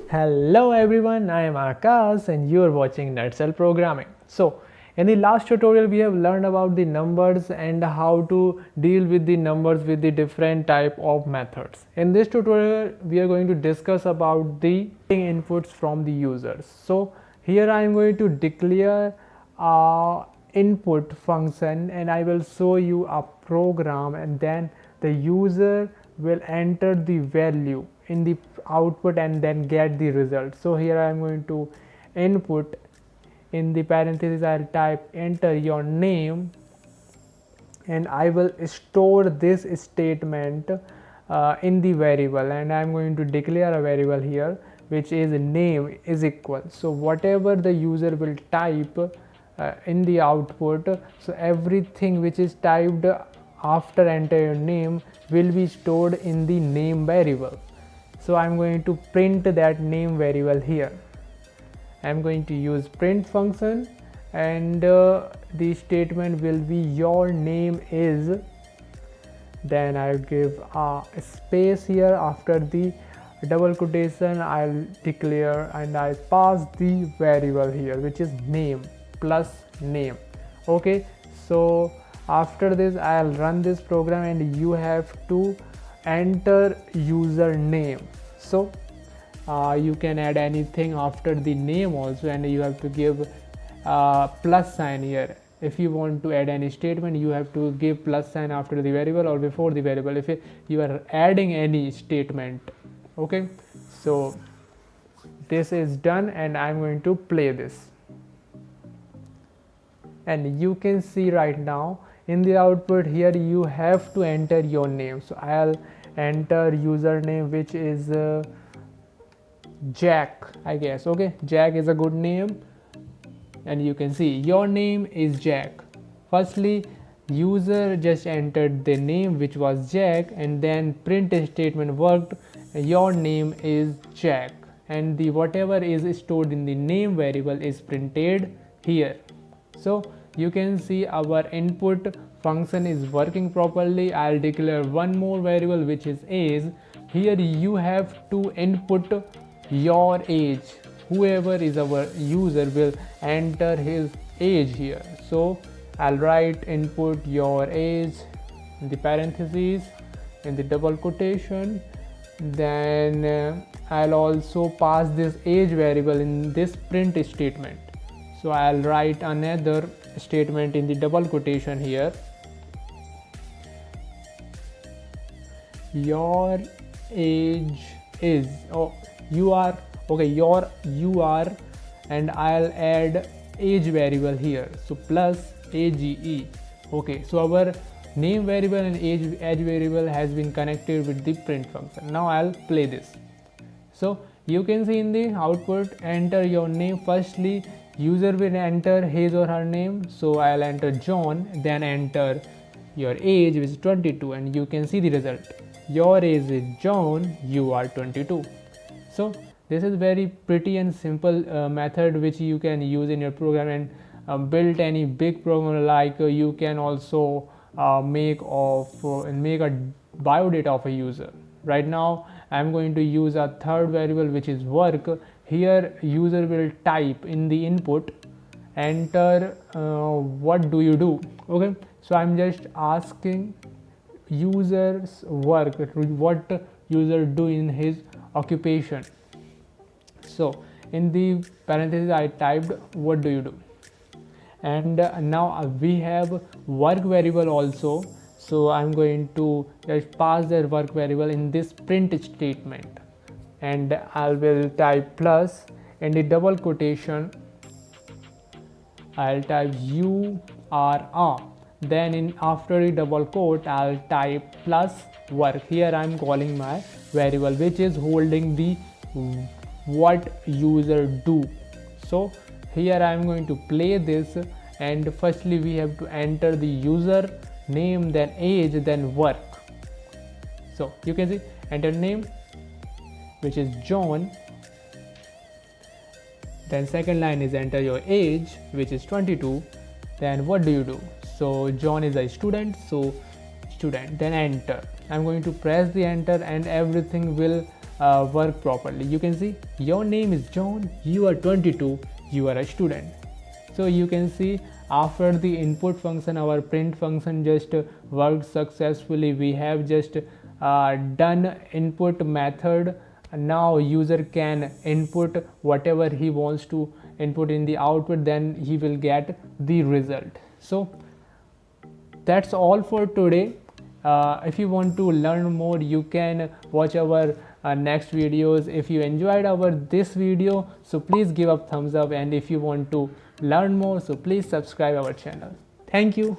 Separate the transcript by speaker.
Speaker 1: Hello everyone, I am Akash and you are watching Nutshell Programming. So, in the last tutorial we have learned about the numbers and how to deal with the numbers with the different type of methods. In this tutorial we are going to discuss about the inputs from the users. So, here I am going to declare a input function and I will show you a program, and then the user will enter the value in the output and then get the result. So here I am going to input, in the parentheses I'll type enter your name, and I will store this statement in the variable, and I am going to declare a variable here which is name is equal. So whatever the user will type in the output, so everything which is typed after enter your name will be stored in the name variable. So I'm going to print that name variable here. I'm going to use print function, and the statement will be your name is, then I'll give a space here after the double quotation. I'll declare and I pass the variable here which is name plus name. Okay, so after this I'll run this program and you have to enter username. So you can add anything after the name also, and you have to give plus sign here. If you want to add any statement, you have to give plus sign after the variable or before the variable if you are adding any statement. Okay, so this is done and I'm going to play this, and you can see right now in the output here you have to enter your name. So I'll enter username which is Jack, I guess. Okay, Jack is a good name, and you can see your name is Jack. Firstly, user just entered the name which was Jack, and then print statement worked, your name is Jack, and the whatever is stored in the name variable is printed here. So you can see our input function is working properly. I'll declare one more variable which is age. Here you have to input your age. Whoever is our user will enter his age here. So I'll write input your age in the parentheses, in the double quotation. Then I'll also pass this age variable in this print statement. So I'll write another statement in the double quotation here. Your age is, you are, okay, you are, and I'll add age variable here, so plus age. Okay, so our name variable and age variable has been connected with the print function. Now I'll play this. So you can see in the output enter your name. Firstly, user will enter his or her name, so I'll enter John, then enter your age which is 22, and you can see the result. Your age is John, you are 22. So this is very pretty and simple method which you can use in your program and build any big program. Like you can also make a biodata of a user. Right now I'm going to use a third variable which is work. Here user will type in the input, enter what do you do. Okay, so I'm just asking user's work, what user do in his occupation. So in the parentheses I typed what do you do, and now we have work variable also. So I'm going to just pass that work variable in this print statement, and I will type plus in the double quotation. I'll type you are a, then in after the double quote I'll type plus work. Here I'm calling my variable which is holding the what user do. So here I'm going to play this, and firstly we have to enter the user name, then age, then work. So you can see enter name which is John, then second line is enter your age which is 22, then what do you do. So John is a student, so student, then enter. I'm going to press the enter and everything will work properly. You can see your name is John, you are 22, you are a student. So you can see after the input function our print function just worked successfully. We have just done input method. Now user can input whatever he wants to input in the output, then he will get the result. So that's all for today. If you want to learn more, you can watch our next videos. If you enjoyed our this video, so please give a thumbs up, and if you want to learn more, so please subscribe our channel. Thank you.